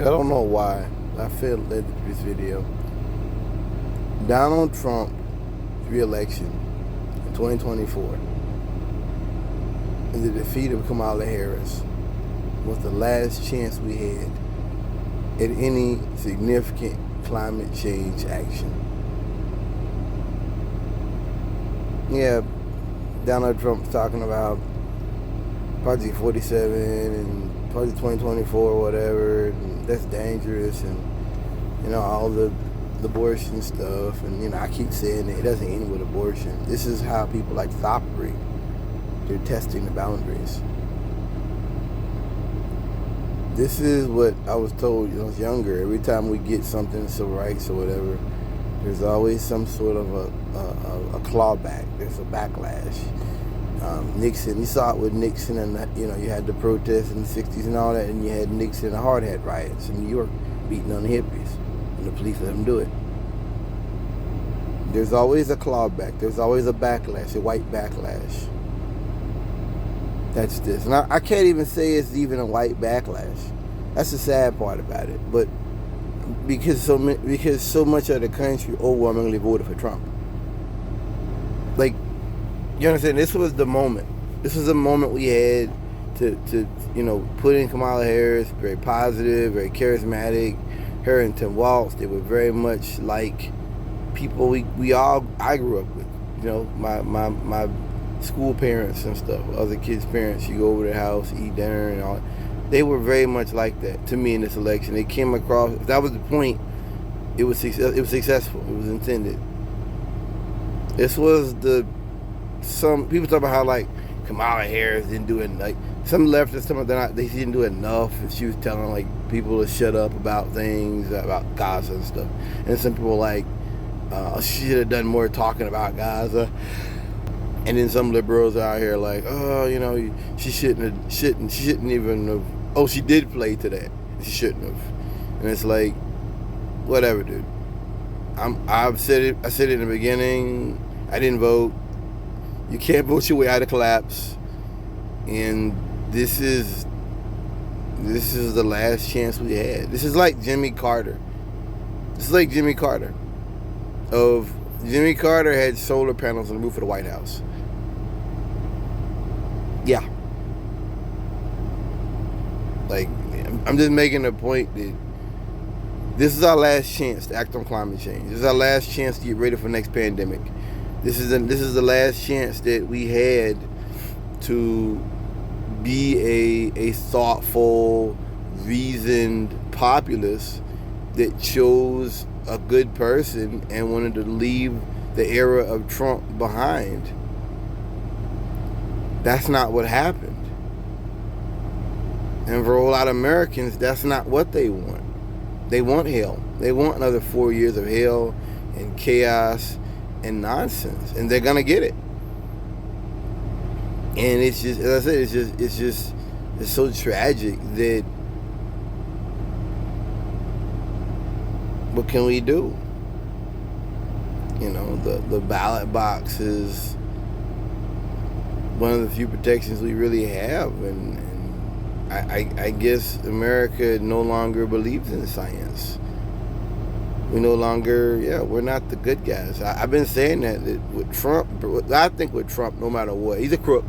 I don't know why I feel led to this video. Donald Trump's re-election in 2024 and the defeat of Kamala Harris was the last chance we had at any significant climate change action. Yeah, Donald Trump's talking about Project 47 and Project 2024 or whatever, and that's dangerous, and all the abortion stuff, and I keep saying it doesn't end with abortion. This is how people like to operate. They're testing the boundaries. This is what I was told when I was younger. Every time we get something, civil rights or whatever, there's always some sort of a clawback. There's a backlash. Nixon, you saw it with Nixon, and you had the protests in the 60s and all that, and you had Nixon and the hard hat riots in New York beating on the hippies, and the police let them do it. There's always a clawback. There's always a backlash, a white backlash. That's this. And I can't even say it's even a white backlash. That's the sad part about it. But because so much of the country overwhelmingly voted for Trump. Like, you understand? This was the moment. This was the moment we had to put in Kamala Harris, very positive, very charismatic. Her and Tim Walz, they were very much like people I grew up with. My school parents and stuff, other kids' parents. You go over to their house, eat dinner and all. They were very much like that to me in this election. They came across, if that was the point, it was successful. It was intended. This was some people talk about how like Kamala Harris didn't do it, like some leftists talking about they didn't do enough, and she was telling like people to shut up about things, about Gaza and stuff. And some people like she should have done more talking about Gaza. And then some liberals out here like, she shouldn't even have. Oh, she did play to that. She shouldn't have. And it's like, whatever, dude. I've said it. I said it in the beginning. I didn't vote. You can't vote your way out of collapse. And this is the last chance we had. This is like Jimmy Carter. Jimmy Carter had solar panels on the roof of the White House. Yeah. Like, I'm just making a point that this is our last chance to act on climate change. This is our last chance to get ready for the next pandemic. This is the last chance that we had to be a thoughtful, reasoned populace that chose a good person and wanted to leave the era of Trump behind. That's not what happened. And for a lot of Americans, that's not what they want. They want hell. They want another 4 years of hell and chaos and nonsense. And they're going to get it. And it's just, as I said, it's so tragic that what can we do? The ballot box is one of the few protections we really have, and I guess America no longer believes in science. We no longer, we're not the good guys. I've been saying that with Trump. I think with Trump, no matter what, he's a crook.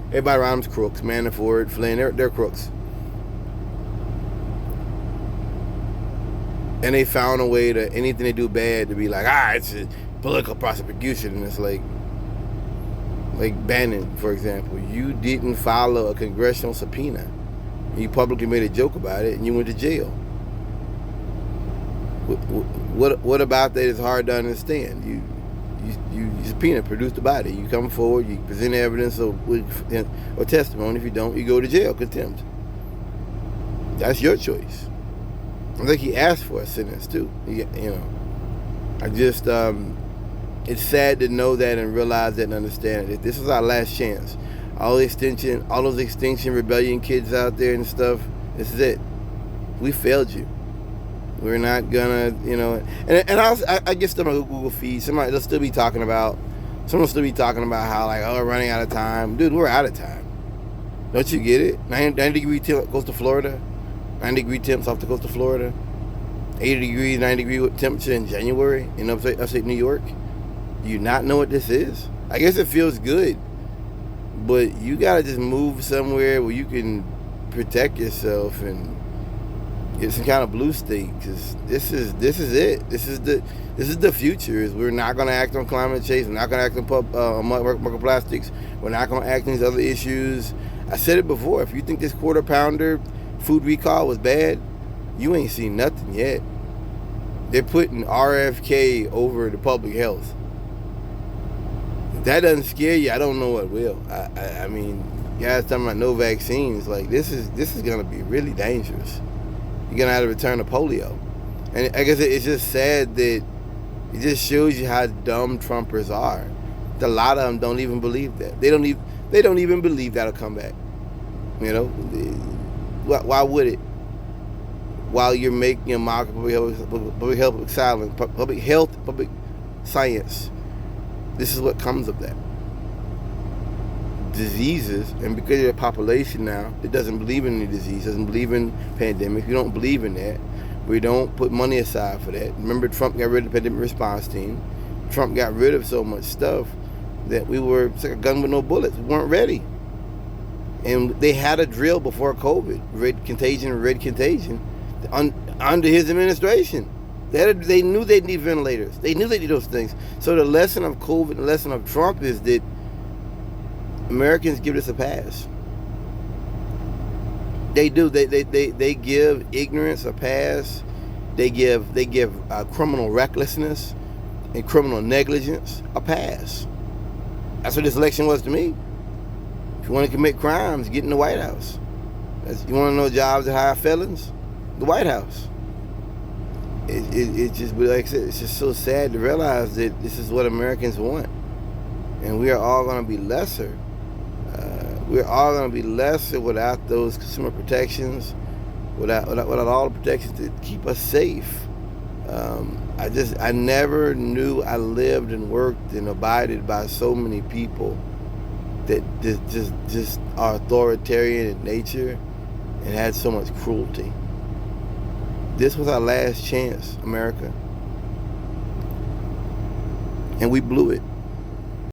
Everybody around him's crooks. Manafort, Flynn, they're crooks. And they found a way to anything they do bad to be like, it's a political prosecution. And it's like Bannon, for example. You didn't follow a congressional subpoena. You publicly made a joke about it, and you went to jail. What about that is hard to understand? You subpoena, produce the body. You come forward, you present evidence or testimony. If you don't, you go to jail, contempt. That's your choice. I think he asked for a sentence too. I just, it's sad to know that and realize that and understand that this is our last chance. All those Extinction Rebellion kids out there and stuff, this is it. We failed you. We're not gonna, and I guess on my Google feed, someone will still be talking about how like, we're running out of time. Dude, we're out of time. Don't you get it? 90 degree goes to Florida. 90-degree temps off the coast of Florida, 80 degrees, 90-degree temperature in January in upstate New York. Do you not know what this is? I guess it feels good, but you gotta just move somewhere where you can protect yourself and get some kind of blue state, because this is it. This is the future. Is we're not gonna act on climate change. We're not gonna act on microplastics. We're not gonna act on these other issues. I said it before. If you think this quarter pounder food recall was bad, you ain't seen nothing yet. They're putting RFK over the public health. If that doesn't scare you, I don't know what will. I mean, guys talking about no vaccines, like this is gonna be really dangerous. You're gonna have to return to polio. And I guess it's just sad that it just shows you how dumb Trumpers are. A lot of them don't even believe that. They don't even believe that'll come back. You know, why would it? While you're making a mock of public health, public science, this is what comes of that. Diseases, and because of the population now that doesn't believe in the disease, doesn't believe in pandemic, we don't believe in that. We don't put money aside for that. Remember, Trump got rid of the pandemic response team. Trump got rid of so much stuff that we were, it's like a gun with no bullets. We weren't ready. And they had a drill before COVID, red contagion, under his administration. They knew they'd need ventilators. They knew they'd need those things. So the lesson of COVID, the lesson of Trump is that Americans give this a pass. They do. They give ignorance a pass. They give criminal recklessness and criminal negligence a pass. That's what this election was to me. If you want to commit crimes, get in the White House. You want to know jobs that hire felons? The White House. It just, like I said, it's just so sad to realize that this is what Americans want, and we are all going to be lesser. We're all going to be lesser without those consumer protections, without all the protections to keep us safe. I never knew I lived and worked and abided by so many people that just are authoritarian in nature and had so much cruelty. This was our last chance, America, and we blew it.